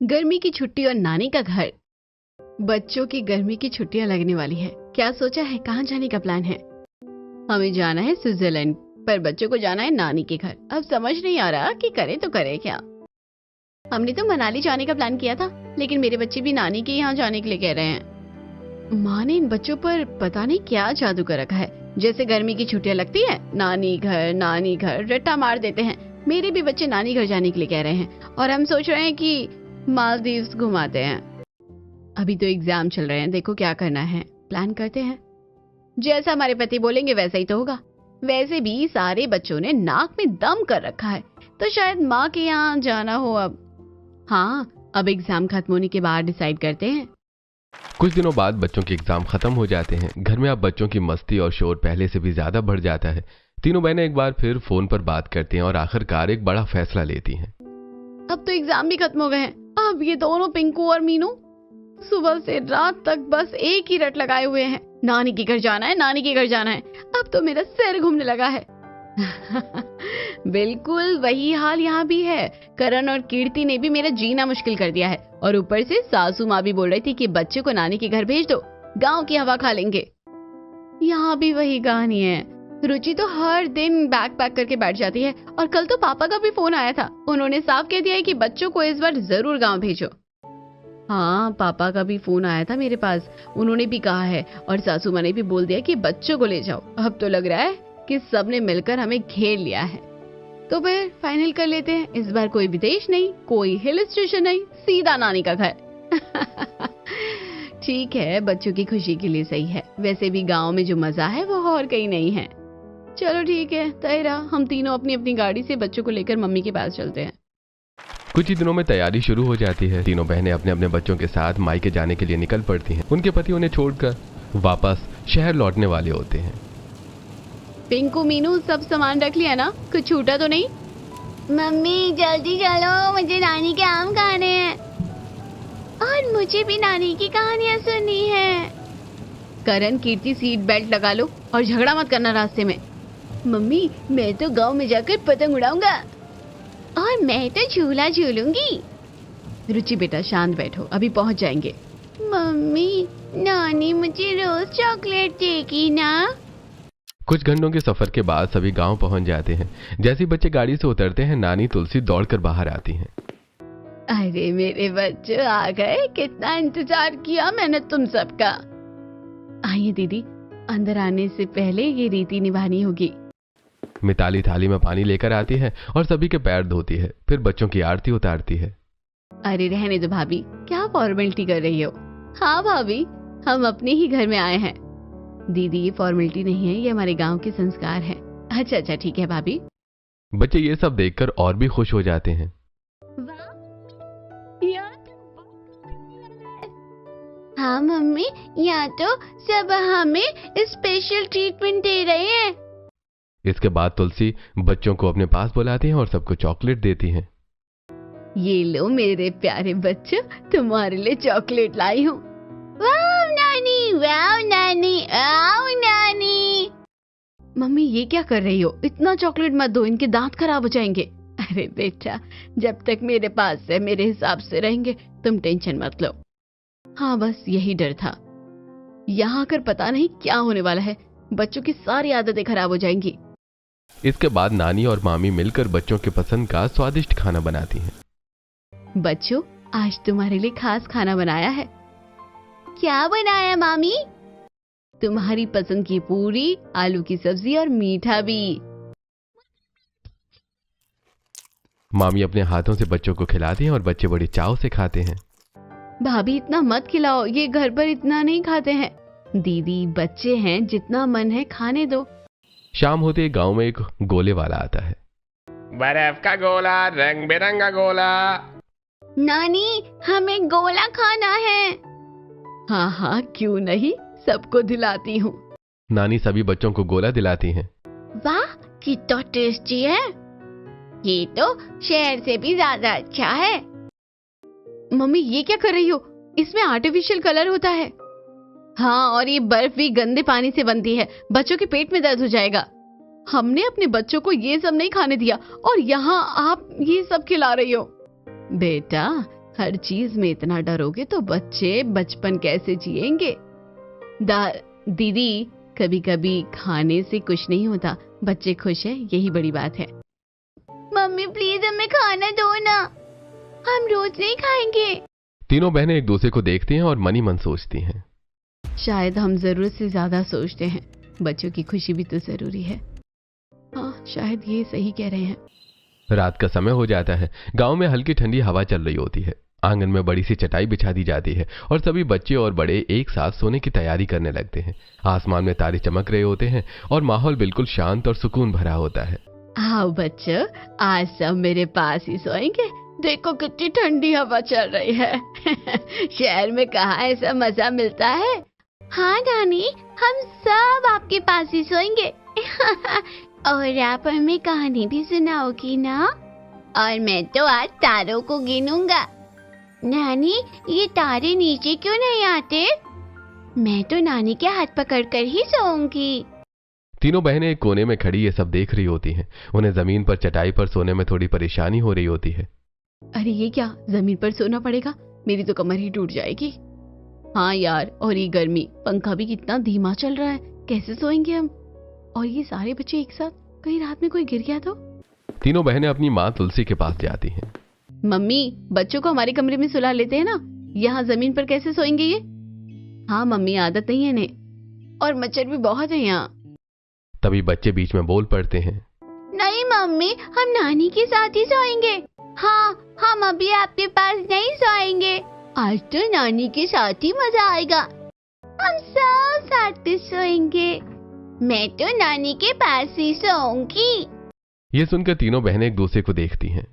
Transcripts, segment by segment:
गर्मी की छुट्टी और नानी का घर। बच्चों की गर्मी की छुट्टियां लगने वाली है। क्या सोचा है, कहाँ जाने का प्लान है? हमें जाना है स्विट्जरलैंड, पर बच्चों को जाना है नानी के घर। अब समझ नहीं आ रहा कि करे तो करे क्या। हमने तो मनाली जाने का प्लान किया था, लेकिन मेरे बच्चे भी नानी के यहाँ जाने के लिए कह रहे हैं। माँ ने इन बच्चों पर पता नहीं क्या जादू कर रखा है। जैसे गर्मी की छुट्टियां लगती है, नानी घर रट्टा मार देते हैं। मेरे भी बच्चे नानी घर जाने के लिए कह रहे हैं और हम सोच रहे हैं कि मालदीव्स घुमाते हैं। अभी तो एग्जाम चल रहे हैं, देखो क्या करना है, प्लान करते हैं। जैसा हमारे पति बोलेंगे वैसा ही तो होगा। वैसे भी सारे बच्चों ने नाक में दम कर रखा है, तो शायद माँ के यहाँ जाना हो अब। हाँ, अब एग्जाम खत्म होने के बाद डिसाइड करते हैं। कुछ दिनों बाद बच्चों के एग्जाम खत्म हो जाते हैं। घर में अब बच्चों की मस्ती और शोर पहले से भी ज्यादा बढ़ जाता है। तीनों बहनें एक बार फिर फोन पर बात करती हैं और आखिरकार एक बड़ा फैसला लेती हैं। अब तो एग्जाम भी खत्म हो गए हैं। अब ये दोनों पिंकू और मीनू सुबह से रात तक बस एक ही रट लगाए हुए हैं, नानी के घर जाना है, नानी के घर जाना है। अब तो मेरा सिर घूमने लगा है। बिल्कुल वही हाल यहाँ भी है। करण और कीर्ति ने भी मेरा जीना मुश्किल कर दिया है, और ऊपर से सासू माँ भी बोल रही थी कि बच्चे को नानी के घर भेज दो, गांव की हवा खा लेंगे। यहाँ भी वही कहानी है। रुचि तो हर दिन बैग पैक करके बैठ जाती है, और कल तो पापा का भी फोन आया था। उन्होंने साफ कह दिया है कि बच्चों को इस बार जरूर गांव भेजो। हाँ, पापा का भी फोन आया था मेरे पास। उन्होंने भी कहा है, और सासू माँ ने भी बोल दिया कि बच्चों को ले जाओ। अब तो लग रहा है कि सबने मिलकर हमें घेर लिया है। तो फिर फाइनल कर लेते हैं, इस बार कोई विदेश नहीं, कोई हिल स्टेशन नहीं, सीधा नानी का घर। ठीक है, बच्चों की खुशी के लिए सही है। वैसे भी गांव में जो मजा है वो और कहीं नहीं है। चलो ठीक है, तय रहा। हम तीनों अपनी अपनी गाड़ी से बच्चों को लेकर मम्मी के पास चलते हैं। कुछ ही दिनों में तैयारी शुरू हो जाती है। तीनों बहनें अपने अपने बच्चों के साथ मायके जाने के लिए निकल पड़ती हैं। उनके पति उन्हें छोड़कर वापस शहर लौटने वाले होते हैं। पिंकू, मीनू, सब सामान रख लिया ना? कुछ छूटा तो नहीं? मम्मी जल्दी चलो, मुझे नानी के आम खाने हैं और मुझे भी नानी की कहानियाँ सुननी है। करण, कीर्ति, सीट बेल्ट लगा लो और झगड़ा मत करना रास्ते में। मम्मी मैं तो गांव में जाकर पतंग उड़ाऊंगा और मैं तो झूला झूलूंगी। रुचि बेटा शांत बैठो, अभी पहुंच जाएंगे। मम्मी नानी मुझे रोज चॉकलेट देगी ना? कुछ घंटों के सफर के बाद सभी गांव पहुंच जाते हैं। जैसे ही बच्चे गाड़ी से उतरते हैं, नानी तुलसी दौड़कर बाहर आती हैं। अरे मेरे बच्चे आ गए, कितना इंतजार किया मैंने तुम सबका। आइए दीदी, अंदर आने से पहले ये रीति निभानी होगी। मिताली थाली में पानी लेकर आती है और सभी के पैर धोती है, फिर बच्चों की आरती उतारती है। अरे रहने दो भाभी, क्या फॉर्मेलिटी कर रही हो? हाँ भाभी, हम अपने ही घर में आए हैं। दीदी ये फॉर्मेलिटी नहीं है, ये हमारे गांव के संस्कार है। अच्छा ठीक है भाभी। बच्चे ये सब देखकर और भी खुश हो जाते हैं। हाँ मम्मी, यहाँ तो सब हमें स्पेशल ट्रीटमेंट दे रहे हैं। इसके बाद तुलसी बच्चों को अपने पास बुलाती है और सबको चॉकलेट देती है। ये लो मेरे प्यारे बच्चों, तुम्हारे लिए चॉकलेट लाई हूँ। वाव नानी, वाव नानी, आओ नानी। मम्मी ये क्या कर रही हो? इतना चॉकलेट मत दो, इनके दांत खराब हो जाएंगे। अरे बेटा, जब तक मेरे पास है मेरे हिसाब से रहेंगे, तुम टेंशन मत लो। हाँ बस यही डर था। यहाँ आकर पता नहीं क्या होने वाला है, बच्चों की सारी आदतें खराब हो जाएंगी। इसके बाद नानी और मामी मिलकर बच्चों के पसंद का स्वादिष्ट खाना बनाती हैं। बच्चों, आज तुम्हारे लिए खास खाना बनाया है। क्या बनाया मामी? तुम्हारी पसंद की पूरी, आलू की सब्जी और मीठा भी। मामी अपने हाथों से बच्चों को खिलाती हैं और बच्चे बड़ी चाव से खाते हैं। भाभी इतना मत खिलाओ, ये घर पर इतना नहीं खाते हैं। दीदी बच्चे हैं, जितना मन है खाने दो। शाम होते ही गांव में एक गोले वाला आता है। बर्फ का गोला, रंग बिरंगा गोला। नानी हमें गोला खाना है। हाँ क्यों नहीं, सबको दिलाती हूँ। नानी सभी बच्चों को गोला दिलाती हैं। वाह कितना टेस्टी है, ये तो शहर से भी ज्यादा अच्छा है। मम्मी ये क्या कर रही हो? इसमें आर्टिफिशियल कलर होता है। हाँ, और ये बर्फ भी गंदे पानी से बनती है, बच्चों के पेट में दर्द हो जाएगा। हमने अपने बच्चों को ये सब नहीं खाने दिया, और यहाँ आप ये सब खिला रही हो। बेटा हर चीज में इतना डरोगे तो बच्चे बचपन कैसे जिएंगे? दीदी, कभी कभी खाने से कुछ नहीं होता, बच्चे खुश हैं यही बड़ी बात है। मम्मी प्लीज हमें खाना दो ना, हम रोज नहीं खाएंगे। तीनों बहनें एक दूसरे को देखती हैं और मन ही मन सोचती हैं। शायद हम जरूरत से ज्यादा सोचते हैं, बच्चों की खुशी भी तो जरूरी है। हाँ, शायद ये सही कह रहे हैं। रात का समय हो जाता है। गांव में हल्की ठंडी हवा चल रही होती है। आंगन में बड़ी सी चटाई बिछा दी जाती है और सभी बच्चे और बड़े एक साथ सोने की तैयारी करने लगते हैं। आसमान में तारे चमक रहे होते हैं और माहौल बिल्कुल शांत और सुकून भरा होता है। आओ बच्चों, आज सब मेरे पास ही सोएंगे। देखो कितनी ठंडी हवा चल रही है। शहर में कहाँ ऐसा मजा मिलता है। हाँ नानी, हम सब आपके पास ही सोएंगे। और आप हमें कहानी भी सुनाओगी ना? और मैं तो आज तारों को गिनूंगा। नानी, ये तारे नीचे क्यों नहीं आते? मैं तो नानी के हाथ पकड़कर ही सोऊंगी। तीनों बहनें एक कोने में खड़ी ये सब देख रही होती हैं। उन्हें जमीन पर चटाई पर सोने में थोड़ी परेशानी हो रही होती है। अरे ये क्या, जमीन पर सोना पड़ेगा? मेरी तो कमर ही टूट जाएगी। हाँ यार, और ये गर्मी, पंखा भी कितना धीमा चल रहा है, कैसे सोएंगे हम? और ये सारे बच्चे एक साथ, कहीं रात में कोई गिर गया तो? तीनों बहनें अपनी माँ तुलसी के पास जाती हैं। मम्मी, बच्चों को हमारे कमरे में सुला लेते हैं ना, यहाँ जमीन पर कैसे सोएंगे ये? हाँ मम्मी, आदत नहीं है इन्हें, और मच्छर भी बहुत है यहाँ। तभी बच्चे बीच में बोल पड़ते हैं। नहीं मम्मी, हम नानी के साथ ही सोएंगे। हाँ, हम अभी आपके पास नहीं सोएंगे। आज तो नानी के साथ ही मजा आएगा। हम सब साथ में सोएंगे। मैं तो नानी के पास ही सोऊंगी। ये सुनकर तीनों बहनें एक दूसरे को देखती हैं।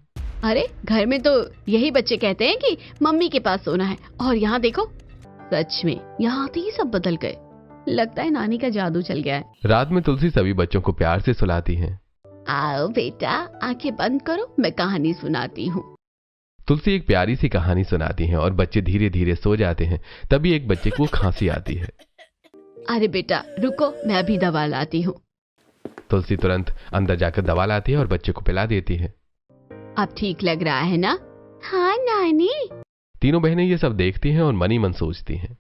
अरे घर में तो यही बच्चे कहते हैं कि मम्मी के पास सोना है, और यहाँ देखो, सच में यहाँ आते ही सब बदल गए। लगता है नानी का जादू चल गया है। रात में तुलसी सभी बच्चों को प्यार से सुलाती हैं। आओ बेटा, आंखें बंद करो, मैं कहानी सुनाती हूँ। तुलसी एक प्यारी सी कहानी सुनाती हैं और बच्चे धीरे धीरे सो जाते हैं। तभी एक बच्चे को खांसी आती है। अरे बेटा रुको, मैं अभी दवा लाती हूँ। तुलसी तुरंत अंदर जाकर दवा लाती है और बच्चे को पिला देती है। अब ठीक लग रहा है ना? हाँ नानी। तीनों बहनें ये सब देखती हैं और मन ही मन सोचती हैं।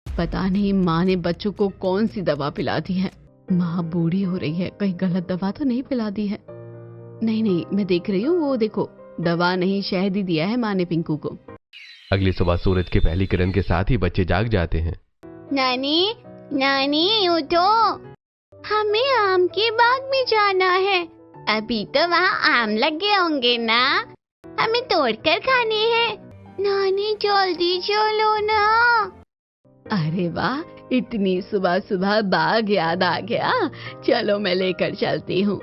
पता नहीं माँ ने बच्चों को कौन सी दवा पिला दी है। माँ बूढ़ी हो रही है, कहीं गलत दवा तो नहीं पिला दी है। नहीं, मैं देख रही हूँ, वो देखो, दवा नहीं शहद ही दिया है माँ ने पिंकू को। अगली सुबह सूरज की पहली किरण के साथ ही बच्चे जाग जाते हैं। नानी, नानी उठो, हमें आम के बाग में जाना है। अभी तो वहाँ आम लगे होंगे ना, हमें तोड़कर खाने हैं। नानी जल्दी चलो ना। अरे वाह, इतनी सुबह सुबह बाग याद आ गया। चलो मैं लेकर चलती हूँ।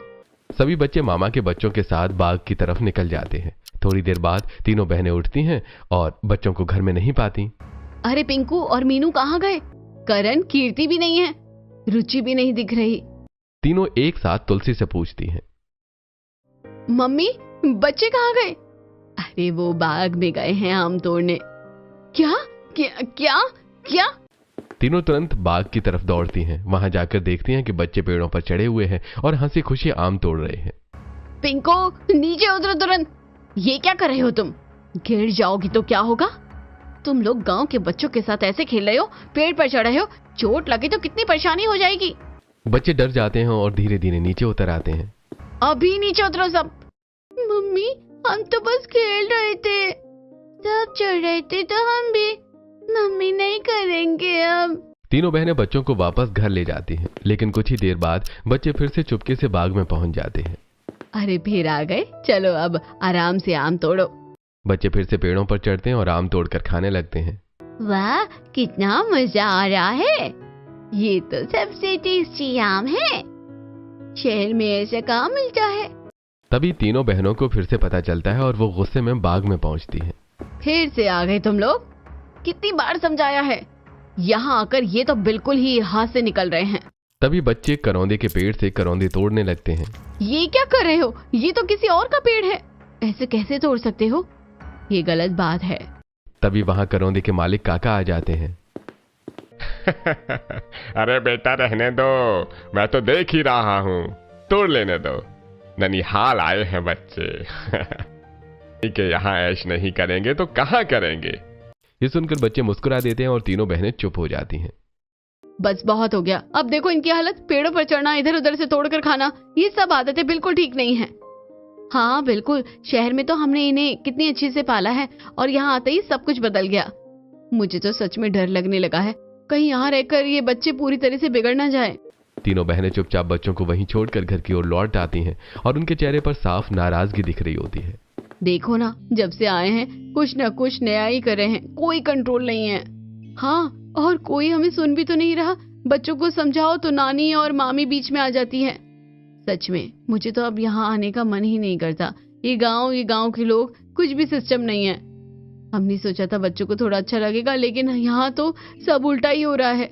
सभी बच्चे मामा के बच्चों के साथ बाग की तरफ निकल जाते हैं। थोड़ी देर बाद तीनों बहनें उठती हैं और बच्चों को घर में नहीं पाती। अरे पिंकू और मीनू कहाँ गए? करण, कीर्ति भी नहीं है, रुचि भी नहीं दिख रही। तीनों एक साथ तुलसी से पूछती हैं। मम्मी, बच्चे कहाँ गए? अरे वो बाग में गए हैं आम तोड़ने। क्या क्या क्या क्या? तीनों तुरंत बाग की तरफ दौड़ती हैं। वहां जाकर देखती हैं कि बच्चे पेड़ों पर चढ़े हुए हैं और हंसी खुशी आम तोड़ रहे हैं। पिंको, नीचे उतरो तुरंत। ये क्या कर रहे हो तुम? गिर जाओगी तो क्या होगा? तुम लोग गांव के बच्चों के साथ ऐसे खेल रहे हो, पेड़ पर चढ़े हो, चोट लगे तो कितनी परेशानी हो जाएगी। बच्चे डर जाते हैं और धीरे धीरे नीचे उतर आते हैं। अभी नीचे उतरो सब। मम्मी, हम तो बस खेल रहे थे, सब चढ़ रहे थे तो हम भी। मम्मी नहीं करेंगे अब। तीनों बहनें बच्चों को वापस घर ले जाती हैं, लेकिन कुछ ही देर बाद बच्चे फिर से चुपके से बाग में पहुंच जाते हैं। अरे फिर आ गए, चलो अब आराम से आम तोड़ो। बच्चे फिर से पेड़ों पर चढ़ते हैं और आम तोड़कर खाने लगते हैं। वाह, कितना मजा आ रहा है। ये तो सबसे टेस्टी आम है, शहर में ऐसा कहाँ मिलता है। तभी तीनों बहनों को फिर से पता चलता है और वो गुस्से में बाग में पहुंचती हैं। फिर से आ गए तुम लोग? कितनी बार समझाया है, यहाँ आकर ये तो बिल्कुल ही हाथ से निकल रहे हैं। तभी बच्चे करौंदे के पेड़ से करौंदे तोड़ने लगते हैं। ये क्या कर रहे हो? ये तो किसी और का पेड़ है, ऐसे कैसे तोड़ सकते हो? ये गलत बात है। तभी वहां करौंदे के मालिक काका आ जाते हैं। अरे बेटा रहने दो, मैं तो देख ही रहा हूँ, तोड़ लेने दो। ननिहाल आए हैं बच्चे। कि यहाँ ऐश नहीं करेंगे तो कहाँ करेंगे। ये सुनकर बच्चे मुस्कुरा देते हैं और तीनों बहनें चुप हो जाती हैं। बस बहुत हो गया, अब देखो इनकी हालत, पेड़ों पर चढ़ना, इधर उधर से तोड़कर खाना, ये सब आदतें बिल्कुल ठीक नहीं है। हाँ बिल्कुल, शहर में तो हमने इन्हें कितनी अच्छी से पाला है और यहाँ आते ही सब कुछ बदल गया। मुझे तो सच में डर लगने लगा है, कहीं यहाँ रहकर ये बच्चे पूरी तरह से बिगड़ ना जाए। तीनों बहनें चुपचाप बच्चों को वहीं छोड़कर घर की ओर लौट आती हैं और उनके चेहरे पर साफ नाराजगी दिख रही होती है। देखो ना, जब से आए हैं कुछ न कुछ नया ही कर रहे हैं, कोई कंट्रोल नहीं है। हाँ, और कोई हमें सुन भी तो नहीं रहा। बच्चों को समझाओ तो नानी और मामी बीच में आ जाती है। सच में मुझे तो अब यहाँ आने का मन ही नहीं करता। ये गांव के लोग, कुछ भी सिस्टम नहीं है। हमने सोचा था बच्चों को थोड़ा अच्छा लगेगा, लेकिन यहाँ तो सब उल्टा ही हो रहा है।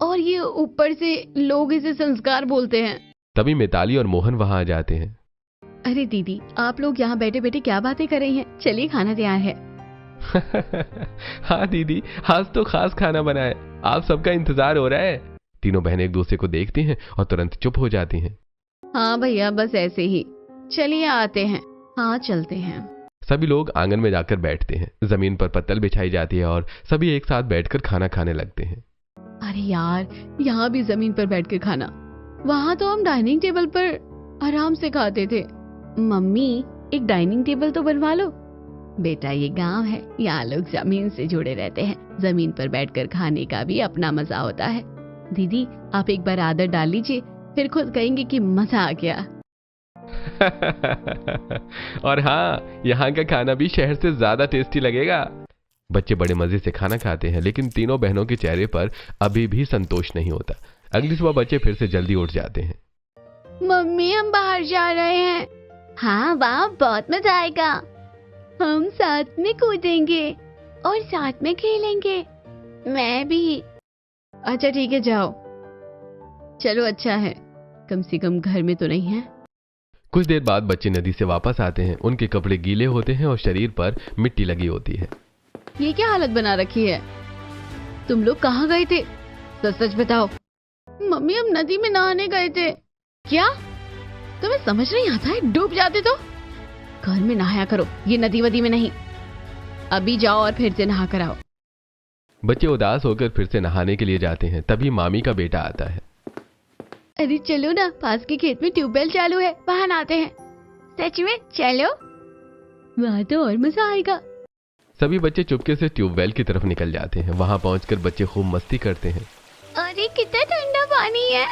और ये ऊपर से लोग इसे संस्कार बोलते हैं। तभी मिताली और मोहन वहां आ जाते हैं। अरे दीदी, आप लोग यहाँ बैठे बैठे क्या बातें कर रही हैं? चलिए, खाना तैयार है। हाँ दीदी, आज तो खास खाना बना है, आप सबका इंतजार हो रहा है। तीनों बहनें एक दूसरे को देखती हैं और तुरंत चुप हो जाती हैं। हाँ भैया, बस ऐसे ही। चलिए आते हैं। हाँ चलते हैं। सभी लोग आंगन में जाकर बैठते हैं। जमीन पर पत्तल बिछाई जाती है और सभी एक साथ बैठकर खाना खाने लगते हैं। अरे यार, यहाँ भी जमीन पर बैठकर खाना, वहाँ तो हम डाइनिंग टेबल पर आराम से खाते थे। मम्मी, एक डाइनिंग टेबल तो बनवा लो। बेटा, ये गांव है, यहाँ लोग जमीन से जुड़े रहते हैं। जमीन पर बैठकर खाने का भी अपना मजा होता है। दीदी, आप एक बार आदत डाल लीजिए, फिर खुद कहेंगे कि मजा आ गया। और हाँ, यहाँ का खाना भी शहर से ज्यादा टेस्टी लगेगा। बच्चे बड़े मजे से खाना खाते हैं, लेकिन तीनों बहनों के चेहरे पर अभी भी संतोष नहीं होता। अगली सुबह बच्चे फिर से जल्दी उठ जाते हैं। मम्मी, हम बाहर जा रहे हैं। हाँ वाह, बहुत मजा आएगा। हम साथ में कूदेंगे और साथ में खेलेंगे। मैं भी। अच्छा ठीक है, जाओ। चलो, अच्छा है, कम से कम घर में तो नहीं है। कुछ देर बाद बच्चे नदी से वापस आते हैं। उनके कपड़े गीले होते हैं और शरीर पर मिट्टी लगी होती है। ये क्या हालत बना रखी है? तुम लोग कहाँ गए थे? सच सच बताओ। मम्मी, हम नदी में नहाने गए थे। क्या तुम्हें समझ नहीं आता है? डूब जाते तो घर में नहाया करो, ये नदी वदी में नहीं। अभी जाओ और फिर से नहा कर आओ। बच्चे उदास होकर फिर से नहाने के लिए जाते हैं। तभी मामी का बेटा आता है। अरे चलो ना, पास के खेत में ट्यूबवेल चालू है, वहां नहाते हैं। सच में? चलो। वहां तो और मजा आएगा। सभी बच्चे चुपके से ट्यूबवेल की तरफ निकल जाते हैं। वहां पहुंचकर बच्चे खूब मस्ती करते हैं। अरे कितना ठंडा पानी है।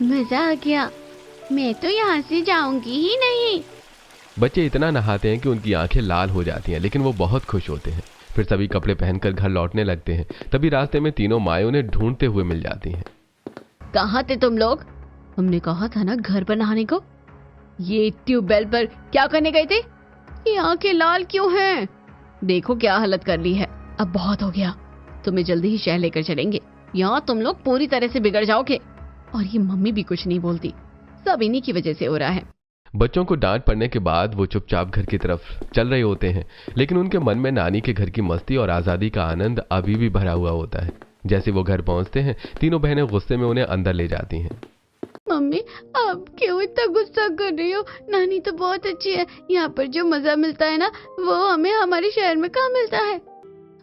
मजा आ गया। मैं तो यहाँ से जाऊंगी ही नहीं। बच्चे इतना नहाते हैं कि उनकी आंखें लाल हो जाती हैं, लेकिन वो बहुत खुश होते हैं। फिर सभी कपड़े पहनकर घर लौटने लगते हैं। तभी रास्ते में तीनों माएं उन्हें ढूंढते हुए मिल जाती हैं। कहाँ थे तुम लोग? हमने कहा था ना घर पर नहाने को। ये ट्यूबवेल पर क्या करने गए थे? ये आंखें लाल क्यों हैं? देखो क्या हालत कर ली है। अब बहुत हो गया, तुम्हें जल्दी ही शहर लेकर चलेंगे। यहाँ तुम लोग पूरी तरह से बिगड़ जाओगे। और ये मम्मी भी कुछ नहीं बोलती, सब इन्हीं की वजह से हो रहा है। बच्चों को डांट पड़ने के बाद वो चुपचाप घर की तरफ चल रहे होते हैं, लेकिन उनके मन में नानी के घर की मस्ती और आजादी का आनंद अभी भी भरा हुआ होता है। जैसे वो घर पहुंचते हैं, तीनों बहनें गुस्से में उन्हें अंदर ले जाती हैं। मम्मी, आप क्यों इतना गुस्सा कर रही हो? नानी तो बहुत अच्छी है। यहाँ पर जो मजा मिलता है ना, वो हमें हमारे शहर में कहाँ मिलता है।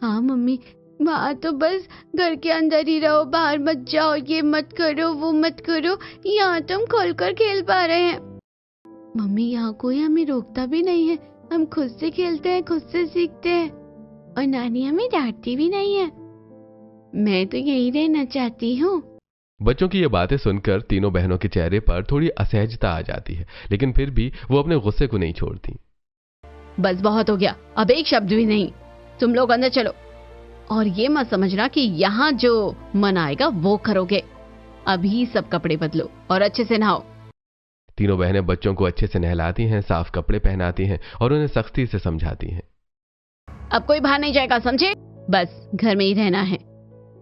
हाँ मम्मी, वहाँ तो बस घर के अंदर ही रहो, बाहर मत जाओ, ये मत करो, वो मत करो। यहाँ तो हम खोलकर खेल पा रहे हैं। मम्मी, यहाँ कोई हमें रोकता भी नहीं है। हम खुद से खेलते हैं, खुद से सीखते हैं। और नानी हमें डांटती भी नहीं है। मैं तो यही रहना चाहती हूँ। बच्चों की ये बातें सुनकर तीनों बहनों के चेहरे पर थोड़ी असहजता आ जाती है, लेकिन फिर भी वो अपने गुस्से को नहीं छोड़ती। बस बहुत हो गया, अब एक शब्द भी नहीं। तुम लोग अंदर चलो। और ये मत समझना कि यहाँ जो मन आएगा वो करोगे। अभी सब कपड़े बदलो और अच्छे से नहाओ। तीनों बहनें बच्चों को अच्छे से नहलाती हैं, साफ कपड़े पहनाती हैं और उन्हें सख्ती से समझाती हैं। अब कोई बाहर नहीं जाएगा, समझे? बस घर में ही रहना है,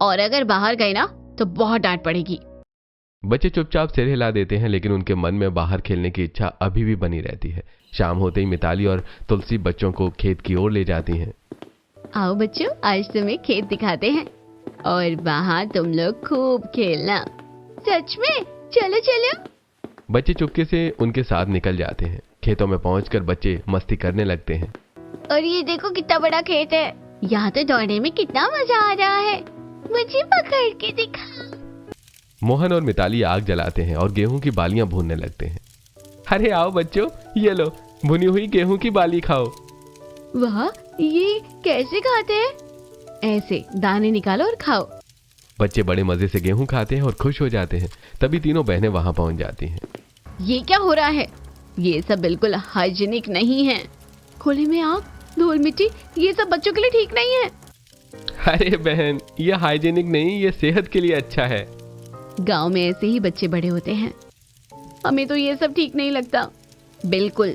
और अगर बाहर गए ना तो बहुत डांट पड़ेगी। बच्चे चुपचाप सिर हिला देते हैं, लेकिन उनके मन में बाहर खेलने की इच्छा अभी भी बनी रहती है। शाम होते ही मिताली और तुलसी बच्चों को खेत की ओर ले जाती हैं। आओ बच्चों, आज तुम्हें खेत दिखाते हैं और वहाँ तुम लोग खूब खेलना। सच में? चलो चलो। बच्चे चुपके से उनके साथ निकल जाते हैं। खेतों में पहुंचकर बच्चे मस्ती करने लगते हैं। और ये देखो कितना बड़ा खेत है, यहाँ तो दौड़ने में कितना मजा आ रहा है, मुझे पकड़ के दिखा। मोहन और मिताली आग जलाते हैं और गेहूं की बालियां भूनने लगते हैं। अरे आओ बच्चों, ये लो भुनी हुई गेहूं की बाली खाओ। वाह, ये कैसे खाते हैं? ऐसे दाने निकालो और खाओ। बच्चे बड़े मजे से गेहूं खाते हैं और खुश हो जाते हैं। तभी तीनों बहनें वहां पहुंच जाती हैं। ये क्या हो रहा है? ये सब बिल्कुल हाइजीनिक नहीं है। खुले में आग, धूल मिट्टी, ये सब बच्चों के लिए ठीक नहीं है। अरे बहन, ये हाइजीनिक नहीं, ये सेहत के लिए अच्छा है। गांव में ऐसे ही बच्चे बड़े होते हैं। हमें तो ये सब ठीक नहीं लगता बिल्कुल।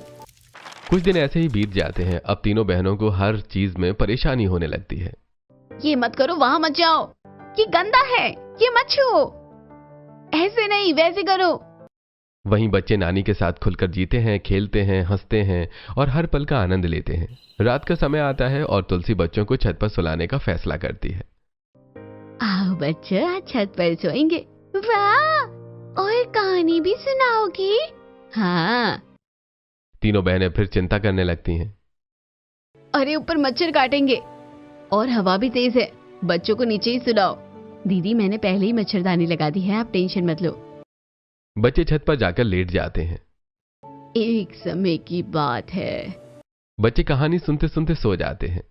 कुछ दिन ऐसे ही बीत जाते हैं। अब तीनों बहनों को हर चीज में परेशानी होने लगती है। ये मत करो, वहां मत जाओ, ये गंदा है, ये मत छुओ, ऐसे नहीं वैसे करो। वहीं बच्चे नानी के साथ खुलकर जीते हैं, खेलते हैं, हंसते हैं और हर पल का आनंद लेते हैं। रात का समय आता है और तुलसी बच्चों को छत पर सुलाने का फैसला करती है। आओ बच्चों, आज छत पर सोएंगे। वाह, और कहानी भी सुनाओगी? हाँ। तीनों बहनें फिर चिंता करने लगती हैं। अरे ऊपर मच्छर काटेंगे और हवा भी तेज है, बच्चों को नीचे ही सुलाओ। दीदी, मैंने पहले ही मच्छरदानी लगा दी है, आप टेंशन मत लो। बच्चे छत पर जाकर लेट जाते हैं। एक समय की बात है। बच्चे कहानी सुनते सुनते सो जाते हैं।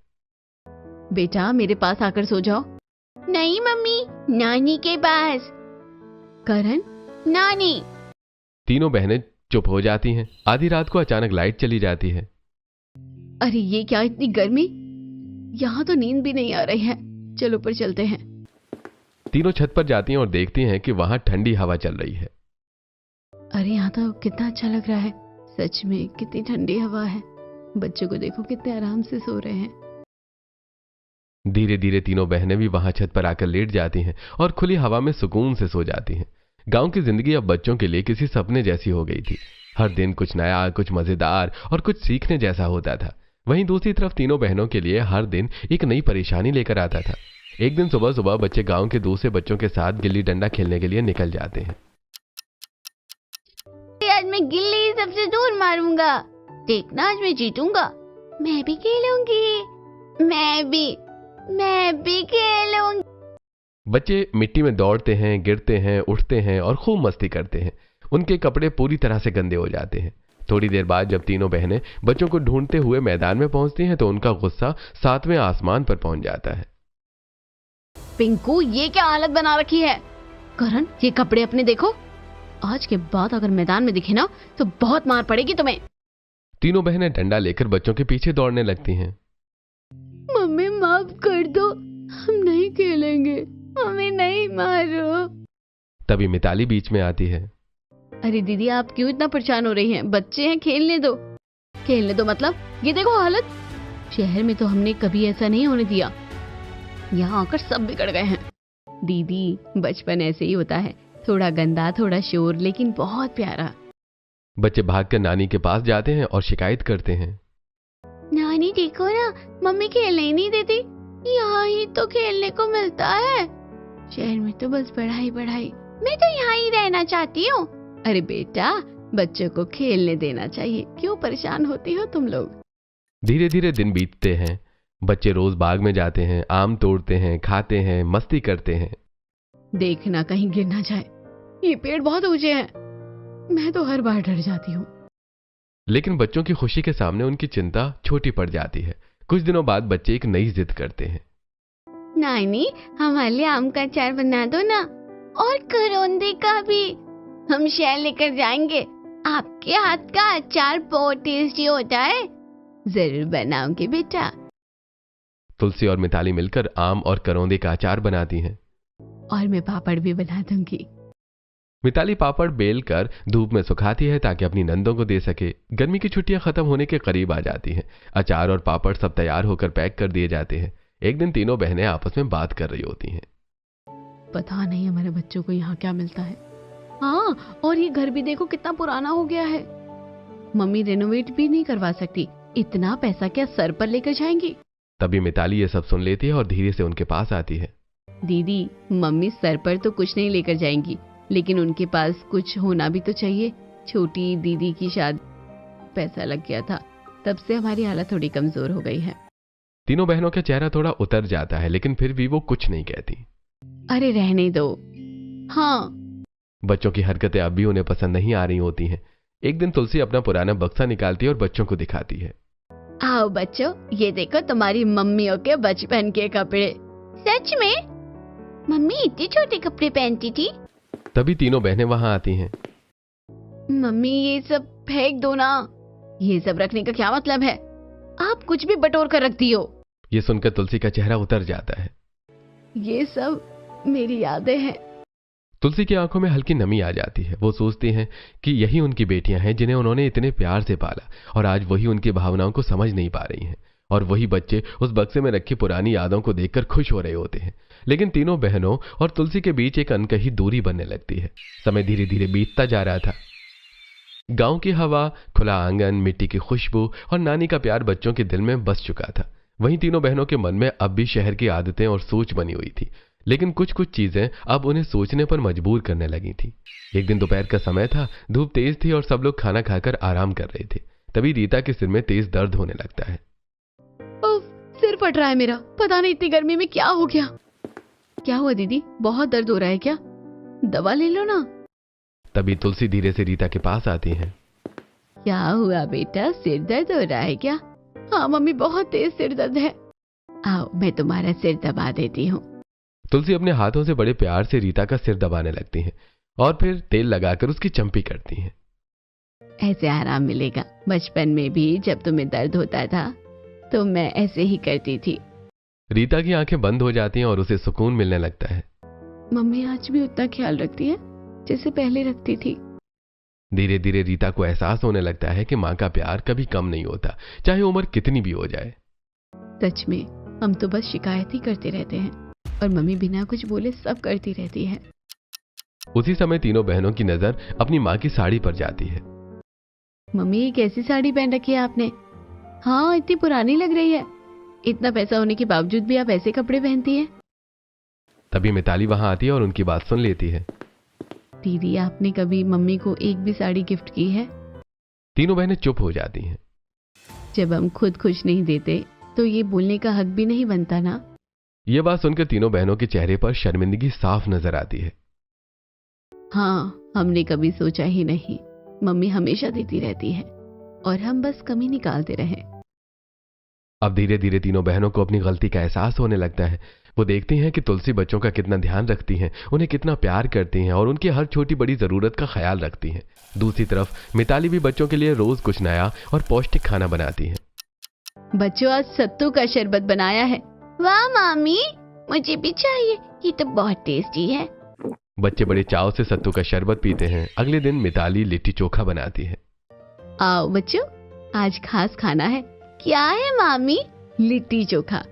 बेटा, मेरे पास आकर सो जाओ। नहीं मम्मी, नानी के पास। करण, नानी। तीनों बहनें चुप हो जाती हैं। आधी रात को अचानक लाइट चली जाती है। अरे ये क्या, इतनी गर्मी, यहाँ तो नींद भी नहीं आ रही है। चलो ऊपर चलते हैं। तीनों छत पर जाती हैं और देखती हैं कि वहां ठंडी हवा चल रही है। अरे यहाँ तो कितना अच्छा लग रहा है, सच में कितनी ठंडी हवा है। बच्चों को देखो कितने आराम से सो रहे हैं। धीरे धीरे तीनों बहनें भी वहां छत पर आकर लेट जाती हैं और खुली हवा में सुकून से सो जाती हैं। गांव की जिंदगी अब बच्चों के लिए किसी सपने जैसी हो गई थी। हर दिन कुछ नया, कुछ मजेदार और कुछ सीखने जैसा होता था। वहीं दूसरी तरफ तीनों बहनों के लिए हर दिन एक नई परेशानी लेकर आता था। एक दिन सुबह सुबह बच्चे गांव के दूसरे बच्चों के साथ गिल्ली डंडा खेलने के लिए निकल जाते हैं। आज मैं गिल्ली सबसे दूर मारूंगा, देखना आज मैं जीतूंगा। मैं भी खेलूंगी, मैं भी खेलूंगी। बच्चे मिट्टी में दौड़ते हैं, गिरते हैं, उठते हैं और खूब मस्ती करते हैं। उनके कपड़े पूरी तरह से गंदे हो जाते हैं। थोड़ी देर बाद जब तीनों बहनें बच्चों को ढूंढते हुए मैदान में पहुंचती हैं तो उनका गुस्सा 7वें आसमान पर पहुंच जाता है। पिंकू, ये क्या हालत बना रखी है? करण, ये कपड़े अपने देखो। आज के बाद अगर मैदान में दिखे ना तो बहुत मार पड़ेगी तुम्हें। तीनों बहनें डंडा लेकर बच्चों के पीछे दौड़ने लगती हैं। मम्मी माफ कर दो, हम नहीं खेलेंगे, हमें नहीं मारो। तभी मिताली बीच में आती है। अरे दीदी, आप क्यों इतना परेशान हो रही हैं? बच्चे हैं, खेलने दो। खेलने दो मतलब? ये देखो हालत। शहर में तो हमने कभी ऐसा नहीं होने दिया, यहाँ आकर सब बिगड़ गए हैं। दीदी, बचपन ऐसे ही होता है, थोड़ा गंदा, थोड़ा शोर, लेकिन बहुत प्यारा। बच्चे भागकर नानी के पास जाते हैं और शिकायत करते हैं। नानी देखो ना, मम्मी खेलने ही नहीं देती, यहाँ ही तो खेलने को मिलता है। शहर में तो बस पढ़ाई पढ़ाई, मैं तो यहाँ ही रहना चाहती हूँ। अरे बेटा, बच्चों को खेलने देना चाहिए, क्यों परेशान होती हो तुम लोग? धीरे धीरे दिन बीतते हैं। बच्चे रोज बाग में जाते हैं, आम तोड़ते हैं, खाते हैं, मस्ती करते हैं। देखना कहीं गिर ना जाए, ये पेड़ बहुत ऊंचे हैं, मैं तो हर बार डर जाती हूँ। लेकिन बच्चों की खुशी के सामने उनकी चिंता छोटी पड़ जाती है। कुछ दिनों बाद बच्चे एक नई जिद करते हैं। नानी, हमारे लिए आम का अचार बना दो ना, और करौंदे का भी। हम शहर लेकर जाएंगे, आपके हाथ का अचार बहुत टेस्टी होता है। जरूर बनाऊंगी बेटा। तुलसी और मिताली मिलकर आम और करौंदे का अचार बनाती हैं। और मैं पापड़ भी बना दूंगी। मिताली पापड़ बेल कर धूप में सुखाती है ताकि अपनी नंदों को दे सके। गर्मी की छुट्टियां खत्म होने के करीब आ जाती हैं। अचार और पापड़ सब तैयार होकर पैक कर दिए जाते हैं। एक दिन तीनों बहनें आपस में बात कर रही होती हैं। पता नहीं हमारे बच्चों को यहाँ क्या मिलता है। हाँ, और ये घर भी देखो कितना पुराना हो गया है। मम्मी रेनोवेट भी नहीं करवा सकती, इतना पैसा क्या सर पर लेकर जाएंगी? तभी मिताली ये सब सुन लेती है और धीरे से उनके पास आती है। दीदी, मम्मी सर पर तो कुछ नहीं लेकर जाएंगी, लेकिन उनके पास कुछ होना भी तो चाहिए। छोटी दीदी की शादी। पैसा लग गया था, तब से हमारी हालत थोड़ी कमजोर हो गई है। तीनों बहनों का चेहरा थोड़ा उतर जाता है, लेकिन फिर भी वो कुछ नहीं कहती। अरे रहने दो। हाँ। बच्चों की हरकतें अब भी उन्हें पसंद नहीं आ रही होती हैं। एक दिन तुलसी अपना पुराना बक्सा निकालती है और बच्चों को दिखाती है। आओ बच्चों, ये देखो तुम्हारी मम्मियों के बचपन के कपड़े। सच में? मम्मी इतने छोटे कपड़े पहनती थी? तभी तीनों बहनें वहां आती हैं। मम्मी ये सब फेंक दो ना, ये सब रखने का क्या मतलब है? आप कुछ भी बटोर कर रख दियो। ये सुनकर तुलसी का चेहरा उतर जाता है। ये सब मेरी यादें हैं। तुलसी की आंखों में हल्की नमी आ जाती है। वो सोचती हैं कि यही उनकी बेटियां हैं जिन्हें उन्होंने इतने प्यार से पाला, और आज वही उनकी भावनाओं को समझ नहीं पा रही हैं। और वही बच्चे उस बक्से में रखी पुरानी यादों को देखकर खुश हो रहे होते हैं। लेकिन तीनों बहनों और तुलसी के बीच एक अनकही दूरी बनने लगती है। समय धीरे धीरे बीतता जा रहा था। गांव की हवा, खुला आंगन, मिट्टी की खुशबू और नानी का प्यार बच्चों के दिल में बस चुका था। वहीं तीनों बहनों के मन में अब भी शहर की आदतें और सोच बनी हुई थी, लेकिन कुछ कुछ चीजें अब उन्हें सोचने पर मजबूर करने लगी थी। एक दिन दोपहर का समय था, धूप तेज थी और सब लोग खाना खाकर आराम कर रहे थे। तभी रीता के सिर में तेज दर्द होने लगता है। उफ, सिर फट रहा है मेरा, पता नहीं इतनी गर्मी में क्या हो गया। क्या हुआ दीदी, बहुत दर्द हो रहा है क्या? दवा ले लो ना। तभी तुलसी धीरे से रीता के पास आती है। क्या हुआ बेटा, सिर दर्द हो रहा है क्या? हाँ मम्मी, बहुत तेज सिर दर्द है। आओ मैं तुम्हारा सिर दबा देती हूँ। तुलसी अपने हाथों से बड़े प्यार से रीता का सिर दबाने लगती हैं और फिर तेल लगाकर उसकी चंपी करती हैं। ऐसे आराम मिलेगा। बचपन में भी जब तुम्हें दर्द होता था तो मैं ऐसे ही करती थी। रीता की आंखें बंद हो जाती हैं और उसे सुकून मिलने लगता है। मम्मी आज भी उतना ख्याल रखती है जैसे पहले रखती थी। धीरे धीरे रीता को एहसास होने लगता है कि माँ का प्यार कभी कम नहीं होता, चाहे उम्र कितनी भी हो जाए। सच में हम तो बस शिकायत ही करते रहते हैं और मम्मी बिना कुछ बोले सब करती रहती है। उसी समय तीनों बहनों की नजर अपनी माँ की साड़ी पर जाती है। मम्मी ये कैसी साड़ी पहन रखी है आपने? हाँ इतनी पुरानी लग रही है। इतना पैसा होने के बावजूद भी आप ऐसे कपड़े पहनती हैं? तभी मिताली वहां आती है और उनकी बात सुन लेती है। दीदी आपने कभी मम्मी को एक भी साड़ी गिफ्ट की है? तीनों बहनें चुप हो जाती हैं। जब हम खुद खुश नहीं देते तो ये बोलने का हक भी नहीं बनता ना। ये बात सुनकर तीनों बहनों के चेहरे पर शर्मिंदगी साफ नजर आती है। हाँ हमने कभी सोचा ही नहीं। मम्मी हमेशा देती रहती है और हम बस कमी निकालते रहे। अब धीरे धीरे तीनों बहनों को अपनी गलती का एहसास होने लगता है। वो देखती हैं कि तुलसी बच्चों का कितना ध्यान रखती हैं, उन्हें कितना प्यार करती हैं और उनकी हर छोटी बड़ी जरूरत का ख्याल रखती हैं। दूसरी तरफ मिताली भी बच्चों के लिए रोज कुछ नया और पौष्टिक खाना बनाती है। बच्चों आज सत्तू का शरबत बनाया है। वाह मामी, मुझे भी चाहिए, ये तो बहुत टेस्टी है। बच्चे बड़े चाव से सत्तू का शरबत पीते हैं। अगले दिन मिताली लिट्टी चोखा बनाती है। आओ बच्चों, आज खास खाना है। क्या है मामी? लिट्टी चोखा।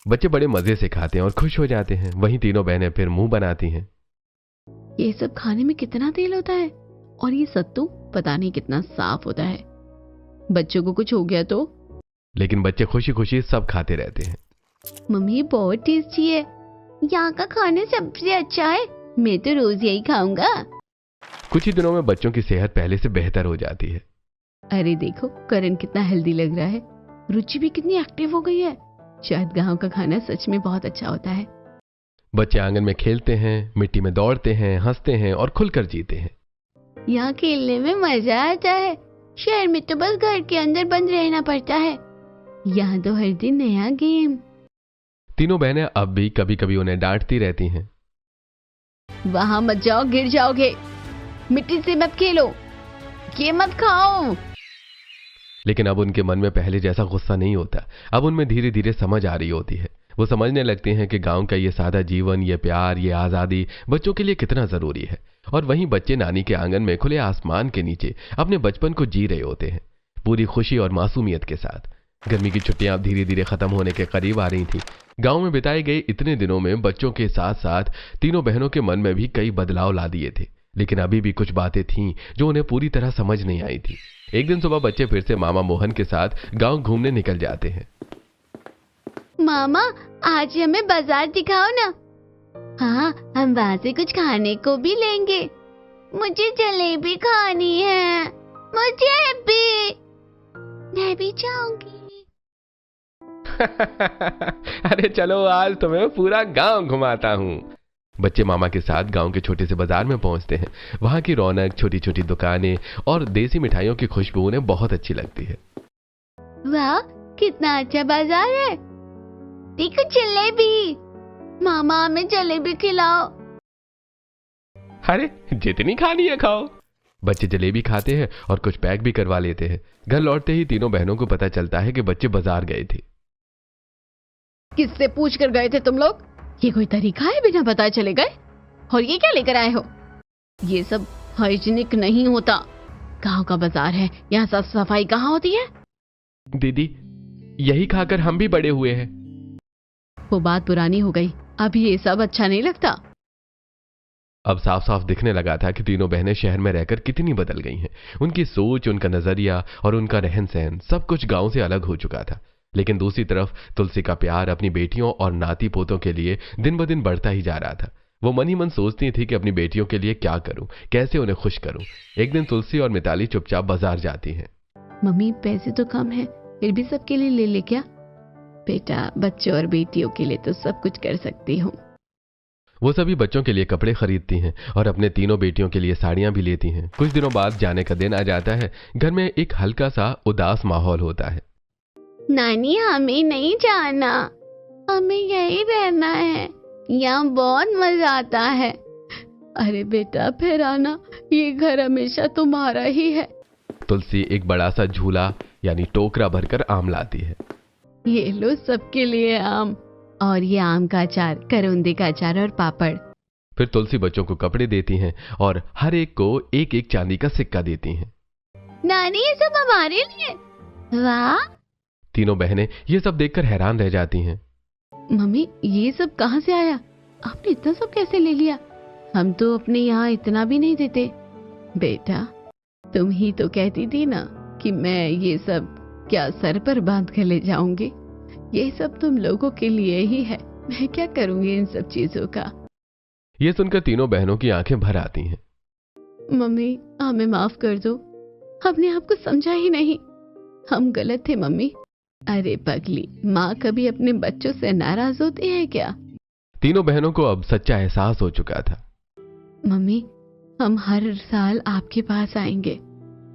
बच्चे बड़े मजे से खाते हैं और खुश हो जाते हैं। वहीं तीनों बहनें फिर मुंह बनाती हैं। ये सब खाने में कितना तेल होता है और ये सत्तू पता नहीं कितना साफ होता है। बच्चों को कुछ हो गया तो? लेकिन बच्चे खुशी खुशी सब खाते रहते हैं। मम्मी बहुत टेस्टी है। यहाँ का खाना सबसे अच्छा है, मैं तो रोज यही खाऊंगा। कुछ ही दिनों में बच्चों की सेहत पहले से बेहतर हो जाती है। अरे देखो करण कितना हेल्दी लग रहा है। रुचि भी कितनी एक्टिव हो गई है। शायद गांव का खाना सच में बहुत अच्छा होता है। बच्चे आंगन में खेलते हैं, मिट्टी में दौड़ते हैं, हंसते हैं और खुलकर जीते हैं। यहाँ खेलने में मजा आता है। शहर में तो बस घर के अंदर बंद रहना पड़ता है। यहाँ तो हर दिन नया गेम। तीनों बहनें अब भी कभी कभी उन्हें डांटती रहती हैं। वहां मत जाओ, गिर जाओगे। मिट्टी से मत खेलो, ये मत खाओ। लेकिन अब उनके मन में पहले जैसा गुस्सा नहीं होता। अब उनमें धीरे धीरे समझ आ रही होती है। वो समझने लगते हैं कि गांव का ये सादा जीवन, ये प्यार, ये आजादी बच्चों के लिए कितना जरूरी है। और वहीं बच्चे नानी के आंगन में खुले आसमान के नीचे अपने बचपन को जी रहे होते हैं, पूरी खुशी और मासूमियत के साथ। गर्मी की छुट्टियां अब धीरे धीरे खत्म होने के करीब आ रही थी। गांव में बिताए गए इतने दिनों में बच्चों के साथ साथ तीनों बहनों के मन में भी कई बदलाव ला दिए थे। लेकिन अभी भी कुछ बातें थीं जो उन्हें पूरी तरह समझ नहीं आई थी। एक दिन सुबह बच्चे फिर से मामा मोहन के साथ गांव घूमने निकल जाते हैं। मामा आज हमें बाजार दिखाओ ना। हाँ, हम वहाँ से कुछ खाने को भी लेंगे। मुझे जलेबी खानी है, मुझे भी। मैं भी चाहूंगी। अरे चलो आज तुम्हें पूरा गांव घुमाता हूँ। बच्चे मामा के साथ गांव के छोटे से बाजार में पहुंचते हैं। वहां की रौनक, छोटी छोटी दुकानें और देसी मिठाइयों की खुशबू उन्हें बहुत अच्छी लगती है। वाह, कितना अच्छा बाजार है। देखो जलेबी, मामा हमें जलेबी खिलाओ। अरे जितनी खानी है खाओ। बच्चे जलेबी खाते हैं और कुछ पैक भी करवा लेते हैं। घर लौटते ही तीनों बहनों को पता चलता है कि बच्चे बाजार गए थे। किससे पूछ कर गए थे तुम लोग? ये कोई तरीका है बिना बताए चले गए? और ये क्या लेकर आए हो? ये सब हाइजीनिक नहीं होता। गांव का बाजार है, यहाँ साफ सफाई कहाँ होती है? दीदी, यही खाकर हम भी बड़े हुए हैं। वो बात पुरानी हो गई, अब ये सब अच्छा नहीं लगता। अब साफ साफ दिखने लगा था कि तीनों बहनें शहर में रहकर कितनी बदल गई हैं। उनकी सोच, उनका नजरिया और उनका रहन सहन सब कुछ गांव से अलग हो चुका था। लेकिन दूसरी तरफ तुलसी का प्यार अपनी बेटियों और नाती पोतों के लिए दिन ब दिन बढ़ता ही जा रहा था। वो मन ही मन सोचती थी कि अपनी बेटियों के लिए क्या करूं, कैसे उन्हें खुश करूं। एक दिन तुलसी और मिताली चुपचाप बाजार जाती हैं। मम्मी, पैसे तो कम है, फिर भी सबके लिए ले ले क्या? बेटा, बच्चों और बेटियों के लिए तो सब कुछ कर सकती हूँ। वो सभी बच्चों के लिए कपड़े खरीदती हैं और अपने तीनों बेटियों के लिए साड़ियां भी लेती हैं। कुछ दिनों बाद जाने का दिन आ जाता है। घर में एक हल्का सा उदास माहौल होता है। नानी, हमें नहीं जाना, हमें यहीं रहना है, यहाँ बहुत मजा आता है। अरे बेटा, फिर आना, ये घर हमेशा तुम्हारा ही है। तुलसी एक बड़ा सा झूला यानी टोकरा भरकर आम लाती है। ये लो सबके लिए आम, और ये आम का अचार, करौंदे का अचार और पापड़। फिर तुलसी बच्चों को कपड़े देती हैं और हर एक को एक एक चांदी का सिक्का देती हैं। नानी, ये सब हमारे लिए? वाह। तीनों बहनें ये सब देखकर हैरान रह जाती हैं। मम्मी, ये सब कहाँ से आया? आपने इतना सब कैसे ले लिया? हम तो अपने यहाँ इतना भी नहीं देते। बेटा, तुम ही तो कहती थी ना कि मैं ये सब क्या सर पर बांध कर ले जाऊंगी? ये सब तुम लोगों के लिए ही है, मैं क्या करूंगी इन सब चीजों का? ये सुनकर तीनों बहनों की आंखें भर आती हैं। मम्मी, हमें माफ कर दो, हमने आपको समझा ही नहीं, हम गलत थे मम्मी। अरे पगली, माँ कभी अपने बच्चों से नाराज होती है क्या? तीनों बहनों को अब सच्चा एहसास हो चुका था। मम्मी, हम हर साल आपके पास आएंगे,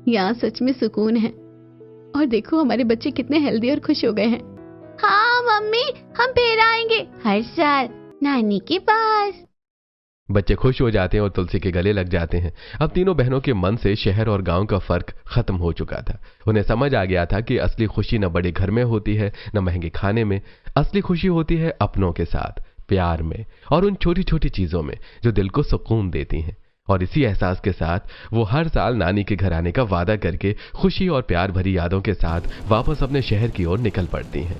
यहाँ सच में सुकून है। और देखो हमारे बच्चे कितने हेल्दी और खुश हो गए हैं। हाँ मम्मी, हम फिर आएंगे हर साल नानी के पास। बच्चे खुश हो जाते हैं और तुलसी के गले लग जाते हैं। अब तीनों बहनों के मन से शहर और गांव का फर्क खत्म हो चुका था। उन्हें समझ आ गया था कि असली खुशी न बड़े घर में होती है, न महंगे खाने में। असली खुशी होती है अपनों के साथ, प्यार में और उन छोटी छोटी चीजों में जो दिल को सुकून देती हैं। और इसी एहसास के साथ वो हर साल नानी के घर आने का वादा करके खुशी और प्यार भरी यादों के साथ वापस अपने शहर की ओर निकल पड़ती हैं।